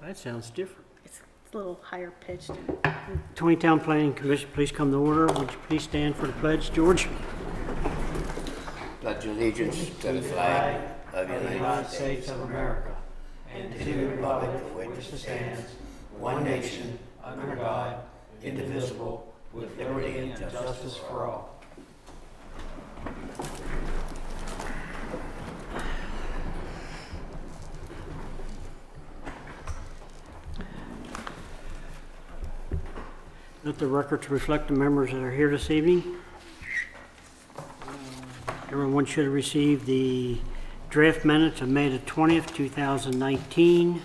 That sounds different. It's a little higher pitched. Taneytown Planning Commission, please come to order. Would you please stand for the pledge, George? Pledge allegiance to the flag of the United States of America and to the republic for which it stands, one nation, under God, indivisible, with liberty and justice for all. Let the record to reflect the members that are here this evening. Everyone should have received the draft minutes of May the 20th, 2019.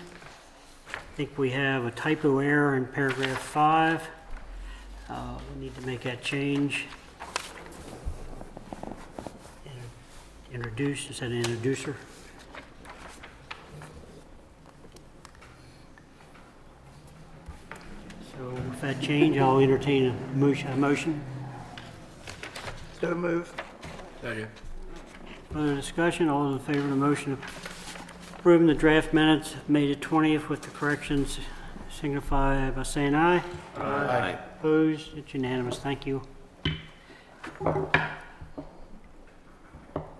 I think we have a typo error in paragraph 5. We need to make that change. Introduce instead of introducer. So with that change, I'll entertain a motion. So move. Further discussion, all in favor of the motion approving the draft minutes of May the 20th with the corrections signify by saying aye. Aye. Opposed? It's unanimous. Thank you.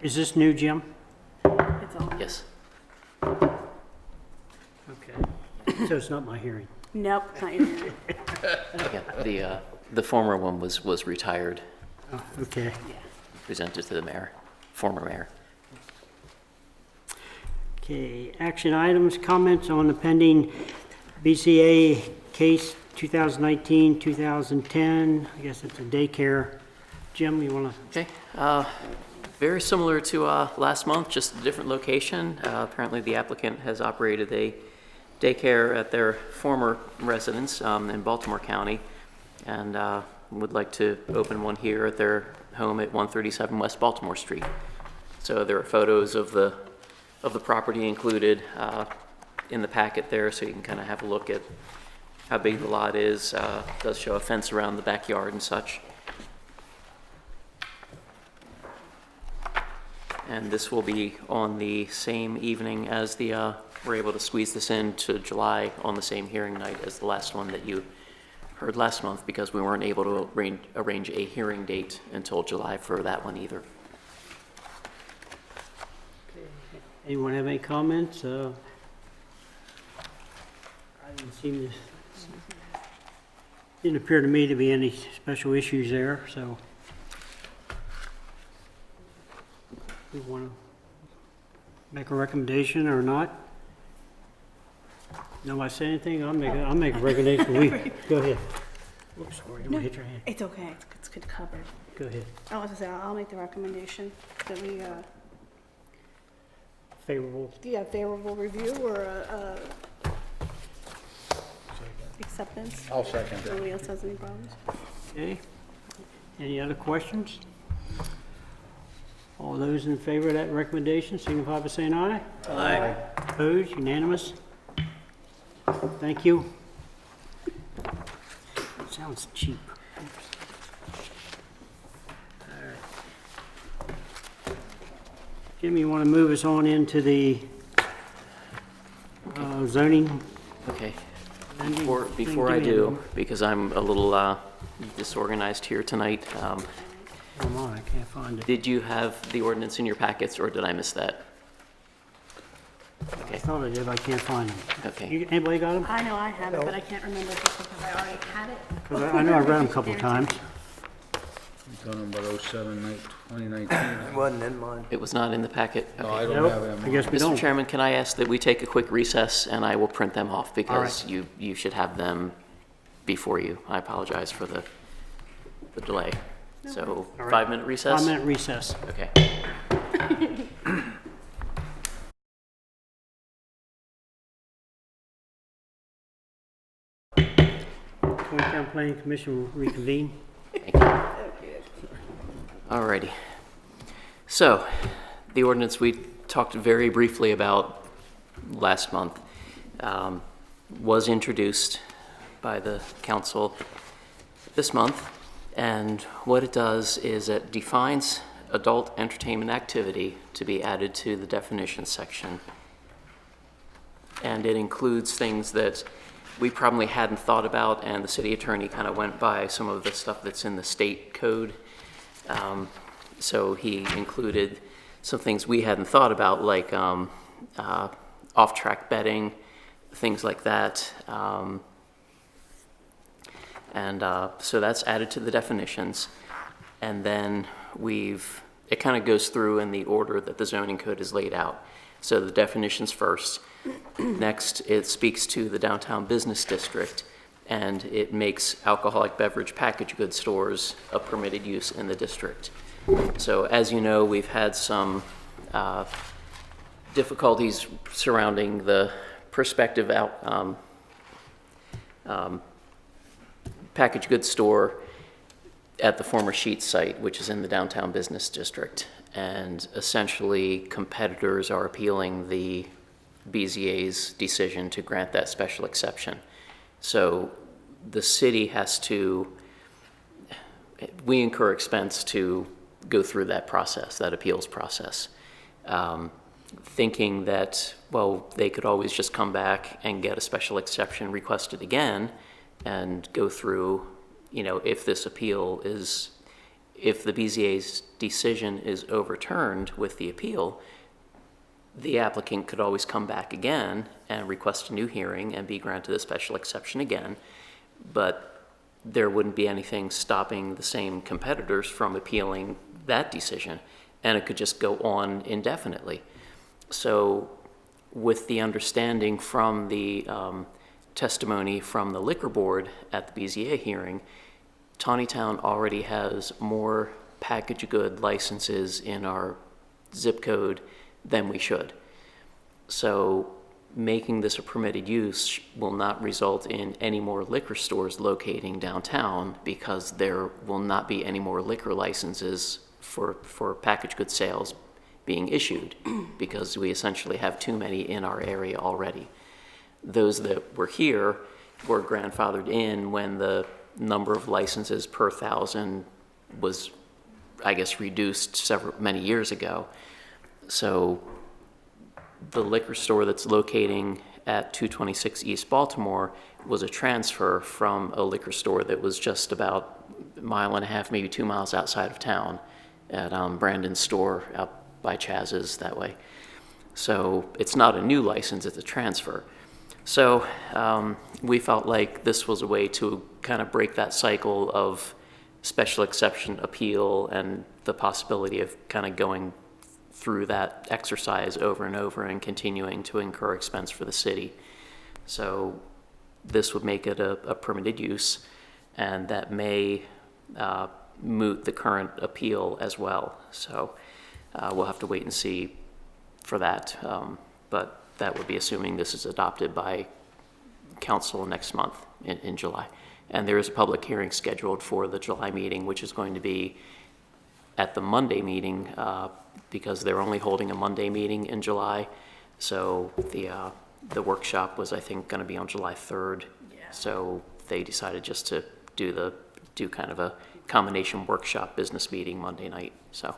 Is this new, Jim? It's all. Yes. Okay. So it's not my hearing. Nope, not your. Yeah, the former one was retired, Oh, okay. presented to the mayor, former mayor. Okay, action items, comments on the pending BCA case 2019-2010. I guess it's a daycare. Jim, you want to? Okay, very similar to last month, just a different location. Apparently the applicant has operated a daycare at their former residence in Baltimore County, and would like to open one here at their home at 137 West Baltimore Street. So there are photos of the property included in the packet there, so you can kind of have a look at how big the lot is. Does show a fence around the backyard and such. And this will be on the same evening as the, we're able to squeeze this into July on the same hearing night as the last one that you heard last month, because we weren't able to arrange a hearing date until July for that one either. Anyone have any comments? I didn't seem to, didn't appear to me to be any special issues there, so. We want to make a recommendation or not? Nobody say anything? I'll make a recommendation. Go ahead. Whoops, sorry, you want to hit your hand? It's okay, it's good covered. Go ahead. I was to say, I'll make the recommendation that we, Favorable. do you have favorable review or acceptance? I'll second that. Nobody else has any problems? Okay. Any other questions? All those in favor of that recommendation, signify by saying aye. Aye. Opposed? Unanimous? Thank you. Sounds cheap. All right. Jim, you want to move us on into the zoning? Okay. amending Before thing? I Give me a do, number. because I'm a little disorganized here tonight, Come on, I can't find it. did you have the ordinance in your packets, or did I miss that? I thought I did, but I can't find it. Okay. Anybody got them? I know I have it, but I can't remember if it's because I already had it. I know I read them a couple of times. You're talking about 2019. Wasn't in mine. It was not in the packet? No, Okay. I don't Nope, have them. I guess we Mr. don't. Chairman, can I ask that we take a quick recess and I will print them off because right. you should have them before you. I apologize for the delay. So, All right. 5-minute recess? 5-minute recess. Okay. Taneytown Planning Commission will reconvene. Thank you. Alrighty. So, the ordinance we talked very briefly about last month was introduced by the council this month, and what it does is it defines adult entertainment activity to be added to the definition section and it includes things that we probably hadn't thought about, and the city attorney kind of went by some of the stuff that's in the state code. So he included some things we hadn't thought about, like off-track betting, things like that. So that's added to the definitions. And then it kind of goes through in the order that the zoning code is laid out. So the definitions first. Next, it speaks to the downtown business district, and it makes alcoholic beverage packaged goods stores a permitted use in the district. So as you know, we've had some difficulties surrounding the prospective packaged goods store at the former Sheetz site, which is in the downtown business district. And essentially, competitors are appealing the BZA's decision to grant that special exception. So the city we incur expense to go through that process, that appeals process, thinking that, well, they could always just come back and get a special exception requested again and go through, if the BZA's decision is overturned with the appeal, the applicant could always come back again and request a new hearing and be granted a special exception again, but there wouldn't be anything stopping the same competitors from appealing that decision, and it could just go on indefinitely. So with the understanding from the testimony from the liquor board at the BZA hearing, Taneytown already has more packaged good licenses in our zip code than we should. So making this a permitted use will not result in any more liquor stores locating downtown, because there will not be any more liquor licenses for packaged good sales being issued, because we essentially have too many in our area already. Those that were here were grandfathered in when the number of licenses per thousand was, I guess, reduced many years ago. So the liquor store that's locating at 226 East Baltimore was a transfer from a liquor store that was just about a mile and a half, maybe 2 miles outside of town at Brandon's store out by Chaz's that way. So it's not a new license, it's a transfer. So we felt like this was a way to kind of break that cycle of special exception appeal and the possibility of kind of going through that exercise over and over and continuing to incur expense for the city. So this would make it a permitted use, and that may moot the current appeal as well. So we'll have to wait and see for that, but that would be assuming this is adopted by council next month in July. And there is a public hearing scheduled for the July meeting, which is going to be at the Monday meeting, because they're only holding a Monday meeting in July. So the workshop was, I think, going to be on July 3rd. Yeah. So they decided just to do kind of a combination workshop business meeting Monday night. So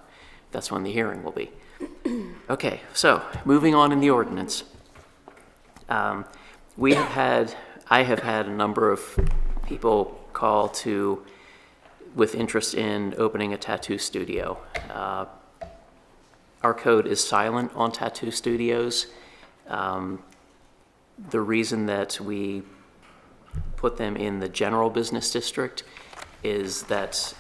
that's when the hearing will be. Okay, so moving on in the ordinance. I have had a number of people call with interest in opening a tattoo studio. Our code is silent on tattoo studios. The reason that we put them in the general business district is that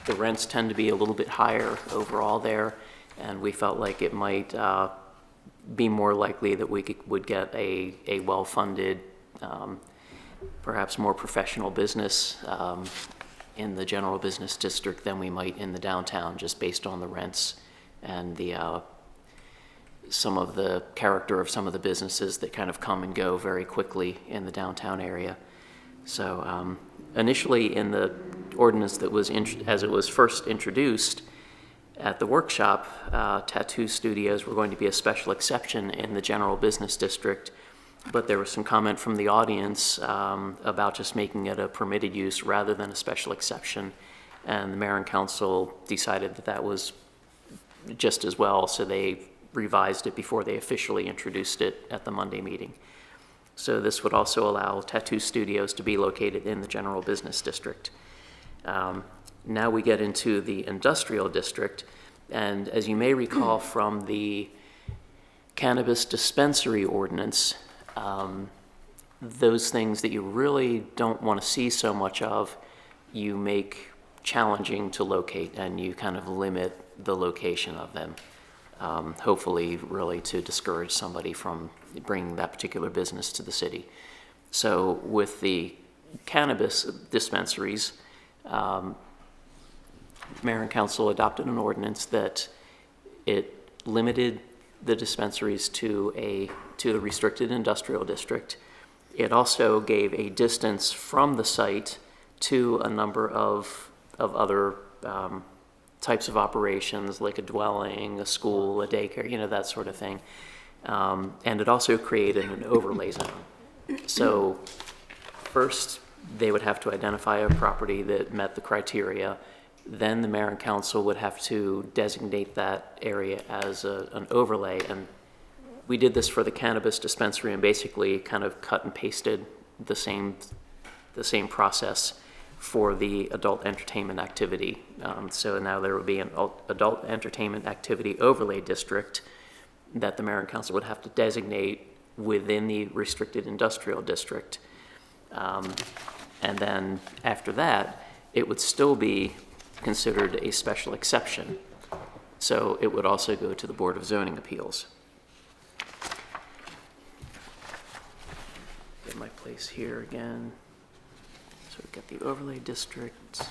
the rents tend to be a little bit higher overall there, and we felt like it might be more likely that we would get a well-funded, perhaps more professional business in the general business district than we might in the downtown, just based on the rents and some of the character of some of the businesses that kind of come and go very quickly in the downtown area. So initially in the ordinance that was, as it was first introduced at the workshop, tattoo studios were going to be a special exception in the general business district, but there was some comment from the audience about just making it a permitted use rather than a special exception, and the mayor and council decided that that was just as well, so they revised it before they officially introduced it at the Monday meeting. So this would also allow tattoo studios to be located in the general business district. Now we get into the industrial district, and as you may recall from the cannabis dispensary ordinance, those things that you really don't want to see so much of, you make challenging to locate, and you kind of limit the location of them, hopefully really to discourage somebody from bringing that particular business to the city. So with the cannabis dispensaries, Mayor and Council adopted an ordinance that it limited the dispensaries to a restricted industrial district. It also gave a distance from the site to a number of other types of operations, like a dwelling, a school, a daycare, you know, that sort of thing. And it also created an overlay zone. So first, they would have to identify a property that met the criteria. Then the mayor and council would have to designate that area as an overlay. And we did this for the cannabis dispensary and basically kind of cut and pasted the same process for the adult entertainment activity. So now there will be an adult entertainment activity overlay district that the mayor and council would have to designate within the restricted industrial district. And then after that, it would still be considered a special exception. So it would also go to the Board of Zoning Appeals. Get my place here again. So we've got the overlay district.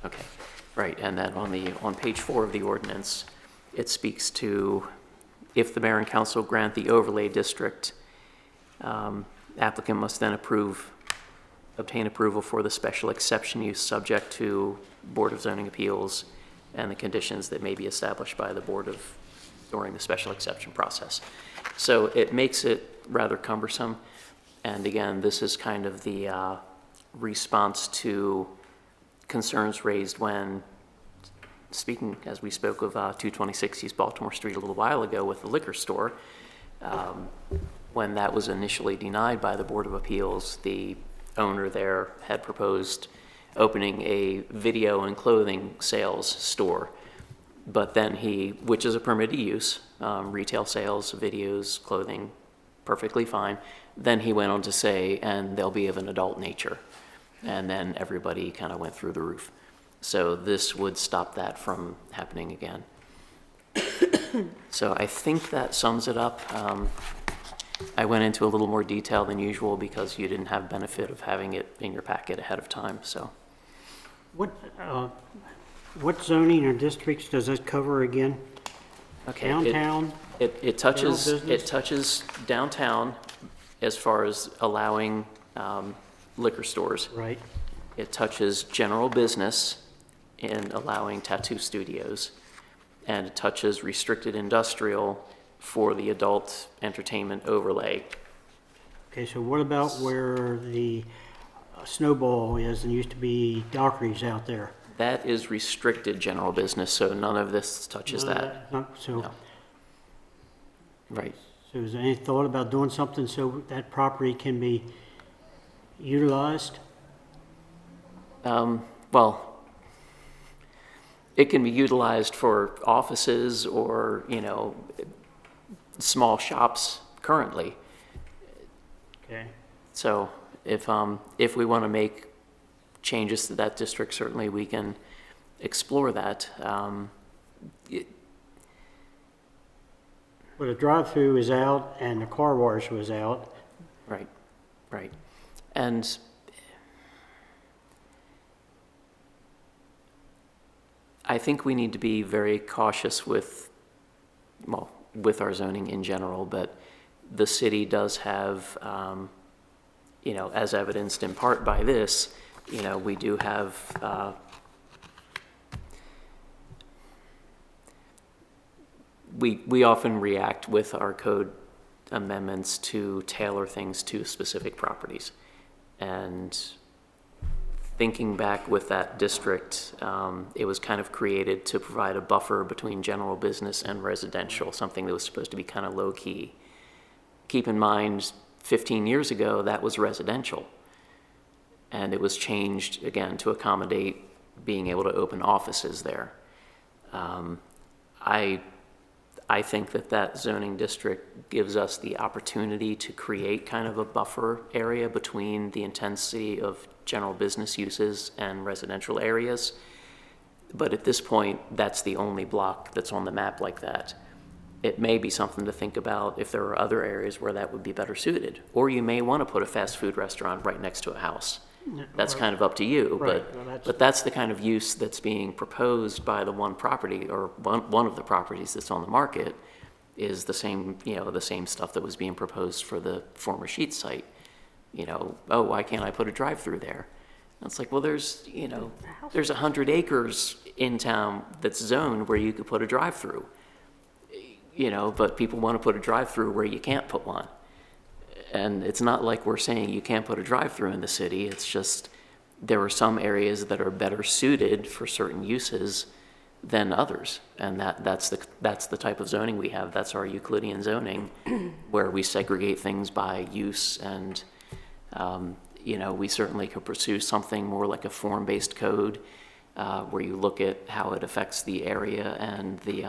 Okay, right, and then on page 4 of the ordinance, it speaks to if the mayor and council grant the overlay district, applicant must then obtain approval for the special exception use subject to Board of Zoning Appeals and the conditions that may be established by the board during the special exception process. So it makes it rather cumbersome. And again, this is kind of the response to concerns raised when speaking, as we spoke of 226 East Baltimore Street a little while ago with the liquor store. When that was initially denied by the Board of Appeals, the owner there had proposed opening a video and clothing sales store. But then which is a permitted use, retail sales, videos, clothing, perfectly fine. Then he went on to say, and they'll be of an adult nature. And then everybody kind of went through the roof. So this would stop that from happening again. So I think that sums it up. I went into a little more detail than usual because you didn't have benefit of having it in your packet ahead of time, so. What zoning or districts does that cover again? Okay. Downtown? It touches downtown as far as allowing liquor stores. Right. It touches general business in allowing tattoo studios, and it touches restricted industrial for the adult entertainment overlay. Okay, so what about where the Snowball is and used to be Dockery's out there? That is restricted general business, so none of this touches that. So, No. Right. so is there any thought about doing something so that property can be utilized? Well, it can be utilized for offices or, small shops currently. Okay. So if we want to make changes to that district, certainly we can explore that. Well, the drive-through is out and the car wash was out. Right. And I think we need to be very cautious with our zoning in general, but the city does have, as evidenced in part by this, we do have, we often react with our code amendments to tailor things to specific properties. And thinking back with that district, it was kind of created to provide a buffer between general business and residential, something that was supposed to be kind of low-key. Keep in mind, 15 years ago, that was residential. And it was changed, again, to accommodate being able to open offices there. I think that zoning district gives us the opportunity to create kind of a buffer area between the intensity of general business uses and residential areas. But at this point, that's the only block that's on the map like that. It may be something to think about if there are other areas where that would be better suited. Or you may want to put a fast food restaurant right next to a house. That's kind of up to you, Right, well, but that's the kind of use that's being proposed by the one property, or one of the properties that's on the market, is the same, the same stuff that was being proposed for the former Sheetz site. Oh, why can't I put a drive-through there? And it's like, well, there's 100 acres in town that's zoned where you could put a drive-through. But people want to put a drive-through where you can't put one. And it's not like we're saying you can't put a drive-through in the city. It's just there are some areas that are better suited for certain uses than others. And that's the type of zoning we have. That's our Euclidean zoning, where we segregate things by use. And, we certainly could pursue something more like a form-based code, where you look at how it affects the area and the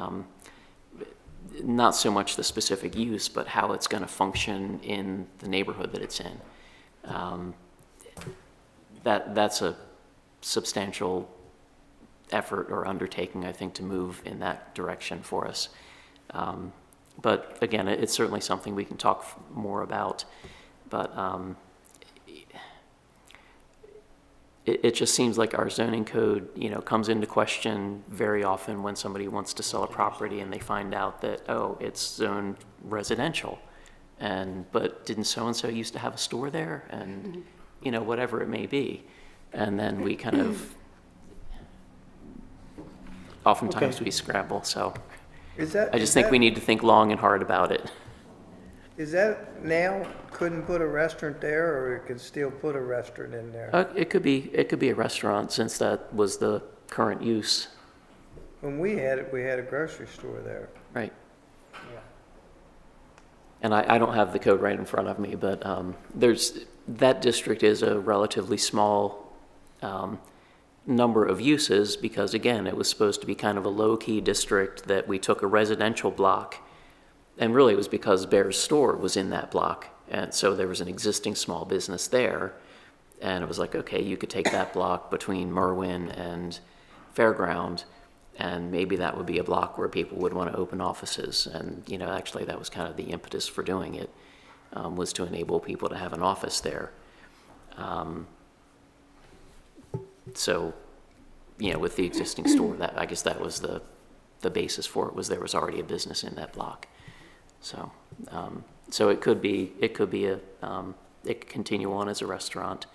not so much the specific use, but how it's going to function in the neighborhood that it's in. That's a substantial effort or undertaking, I think, to move in that direction for us. But again, it's certainly something we can talk more about. But it just seems like our zoning code, comes into question very often when somebody wants to sell a property and they find out that, oh, it's zoned residential. But didn't so-and-so used to have a store there? And, whatever it may be. And then we kind of, oftentimes we scrabble. So I just think we need to think long and hard about it. Is that now couldn't put a restaurant there, or it could still put a restaurant in there? It could be a restaurant, since that was the current use. When we had it, we had a grocery store there. Right. And I don't have the code right in front of me, but that district is a relatively small number of uses, because again, it was supposed to be kind of a low-key district that we took a residential block. And really, it was because Bear's store was in that block. And so there was an existing small business there. And it was like, okay, you could take that block between Merwin and Fairground, and maybe that would be a block where people would want to open offices. And, actually that was kind of the impetus for doing it, was to enable people to have an office there. So, with the existing store, I guess that was the basis for it, was there was already a business in that block. So, so it could be it could continue on as a restaurant.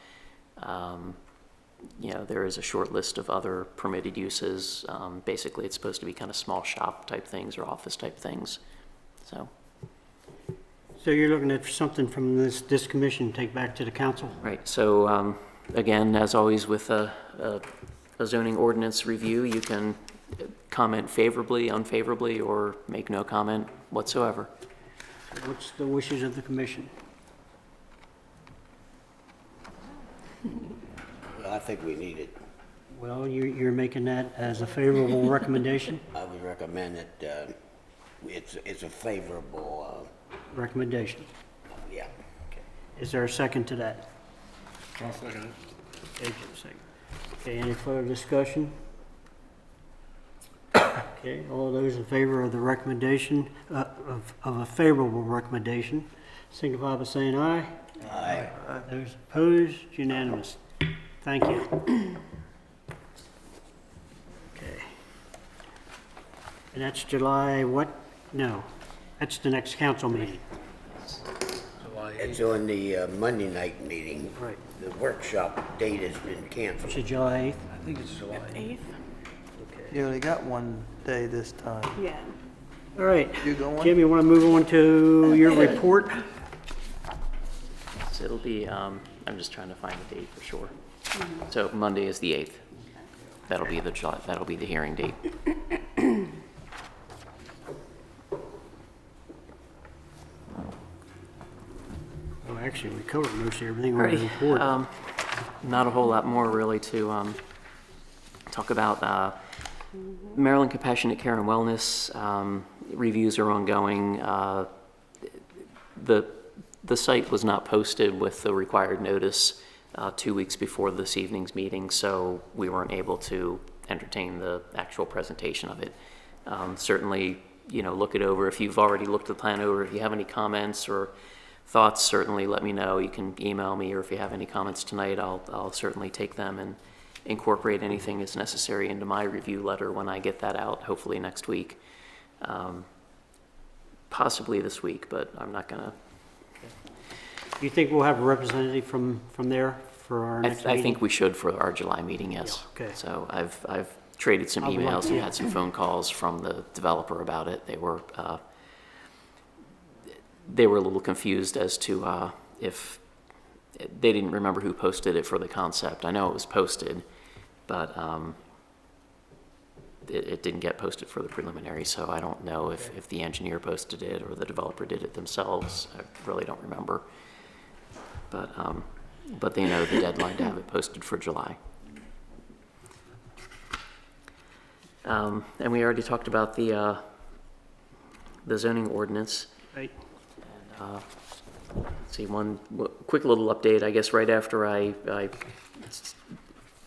There is a short list of other permitted uses. Basically, it's supposed to be kind of small shop type things or office type things. So you're looking at something from this commission to take back to the council? right. So again, as always with a zoning ordinance review, you can comment favorably, unfavorably, or make no comment whatsoever. What's the wishes of the commission? Well, I think we need it. Well, you're making that as a favorable recommendation? I would recommend that it's a favorable, Recommendation. yeah. Is there a second to that? I'll second it. Okay, just a second. Okay, any further discussion? Okay, all those in favor of the recommendation, of a favorable recommendation, signify by saying aye. Aye. Those opposed, unanimous. Thank you. Okay. And that's July what? No, that's the next council meeting. July It's 8th. on the Monday night meeting. Right. The workshop date has been canceled. Is it July I think it's July 8th. 8th? 8th? Okay. You only got one day this time. Yeah. All right. You going? Jim, you want to move on to your report? So it'll be, I'm just trying to find the date for sure. So Monday is the 8th. That'll be the hearing date. Oh, actually, we covered most of everything on the report. Not a whole lot more really to talk about. Maryland Compassionate Care and Wellness reviews are ongoing. The site was not posted with the required notice 2 weeks before this evening's meeting, so we weren't able to entertain the actual presentation of it. Certainly, look it over. If you've already looked the plan over, if you have any comments or thoughts, certainly let me know. You can email me, or if you have any comments tonight, I'll certainly take them and incorporate anything as necessary into my review letter when I get that out, hopefully next week. Possibly this week, but I'm not gonna. You think we'll have a representative from there for our next meeting? I think we should for our July meeting, yes. Yeah, okay. So I've traded some I would like emails to, and yeah. had some phone calls from the developer about it. They were a little confused as to if they didn't remember who posted it for the concept. I know it was posted, but it didn't get posted for the preliminary, so I don't know if the engineer posted it or the developer did it themselves. I really don't remember. But they know the deadline to have it posted for July. And we already talked about the zoning ordinance. Right. And, let's see, one quick little update, I guess, right after I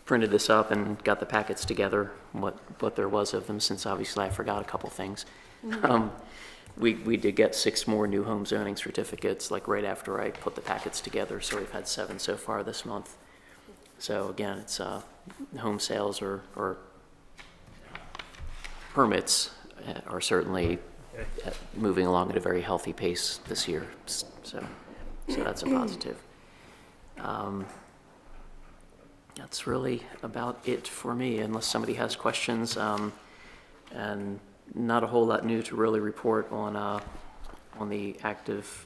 printed this up and got the packets together, what there was of them, since obviously I forgot a couple things. We did get 6 more new home zoning certificates, like right after I put the packets together, so we've had 7 so far this month. So again, it's home sales or permits are certainly moving along at a very healthy pace this year, so that's a positive. That's really about it for me, unless somebody has questions, and not a whole lot new to really report on the active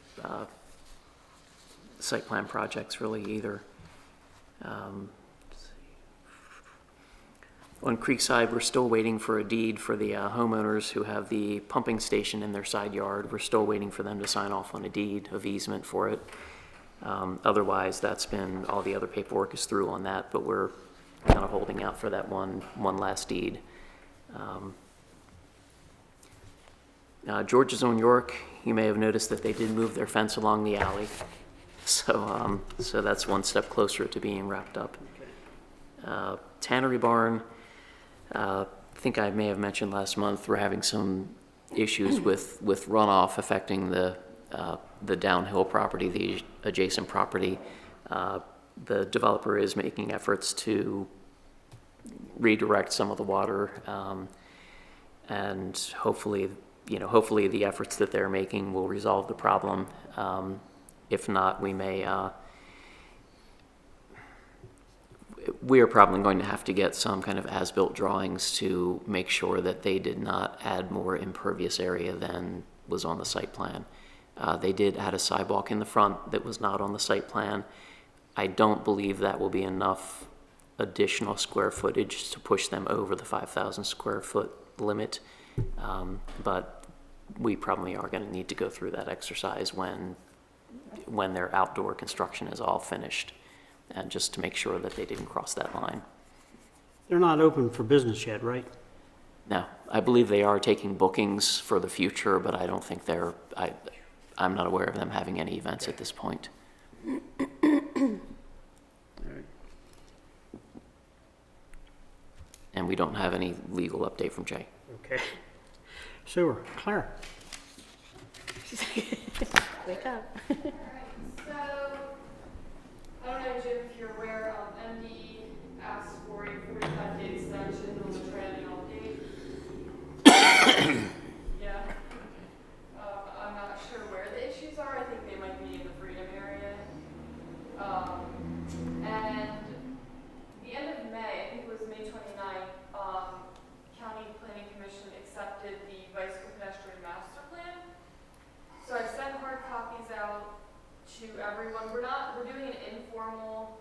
site plan projects really either. On Creekside, we're still waiting for a deed for the homeowners who have the pumping station in their side yard. We're still waiting for them to sign off on a deed of easement for it. Otherwise, that's been, all the other paperwork is through on that, but we're kind of holding out for that one last deed. George's on York, you may have noticed that they did move their fence along the alley. So that's one step closer to being wrapped up. Tannery Barn, I think I may have mentioned last month, we're having some issues with runoff affecting the downhill property, the adjacent property. The developer is making efforts to redirect some of the water, and hopefully the efforts that they're making will resolve the problem. If not, we are probably going to have to get some kind of as-built drawings to make sure that they did not add more impervious area than was on the site plan. They did add a sidewalk in the front that was not on the site plan. I don't believe that will be enough additional square footage to push them over the 5,000 square foot limit, but we probably are going to need to go through that exercise when their outdoor construction is all finished, and just to make sure that they didn't cross that line. They're not open for business yet, right? No, I believe they are taking bookings for the future, but I don't think I'm not aware of them having any events at this point. And we don't have any legal update from Jay. Okay. Sewer, Claire. Wake up. So, I don't know, Jim, if you're aware, MD asked for a 45-day extension on the triennial date. Yeah. I'm not sure where the issues are. I think they might be in the Freedom area. And the end of May, I think it was May 29th, County Planning Commission accepted the bicycle pedestrian master sent hard copies out to everyone. We're doing an informal,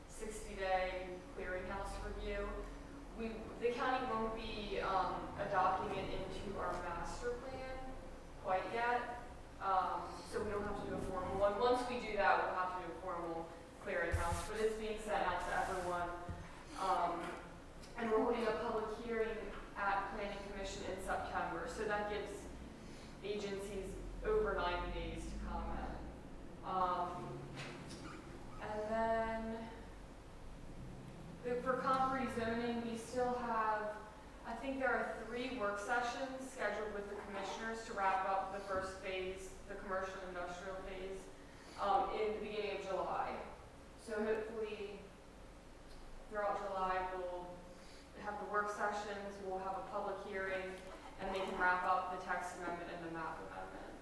60-day clearinghouse review. The county won't be, adopting it into our master plan quite yet. So we don't have to do a formal one. Once we do that, we'll have to do a formal clearinghouse, but it's being sent out to everyone. And we're holding a public hearing at Planning Commission in September, so that gives agencies over 90 days to comment. And then, for comp rezoning, we still have, I think there are 3 work sessions scheduled with the commissioners to wrap up the first phase, the commercial industrial phase, in the beginning of July. So hopefully, throughout July, we'll have the work sessions, we'll have a public hearing, and they can wrap up the text amendment and the map amendment.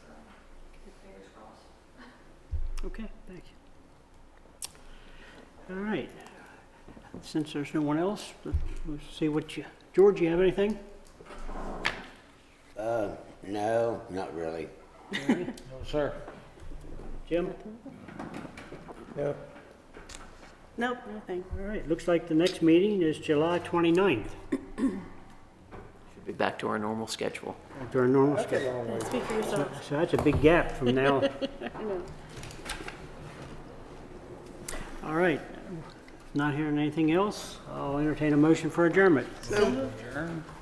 So, fingers crossed. Okay, thank you. All right. Since there's no one else, let's see what George, you have anything? No, not really. No, sir. Jim? No. Nope, nothing. All right, looks like the next meeting is July 29th. Should be back to our normal schedule. After our normal That's a schedule. long way. Speak for yourself. So that's a big gap from now. I know. All right. Not hearing anything else, I'll entertain a motion for adjournment.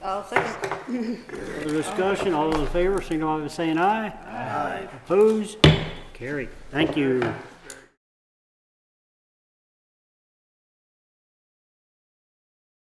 I'll second. Further discussion, all those in favor, signify by saying aye. Aye. Opposed? Carried. Thank you.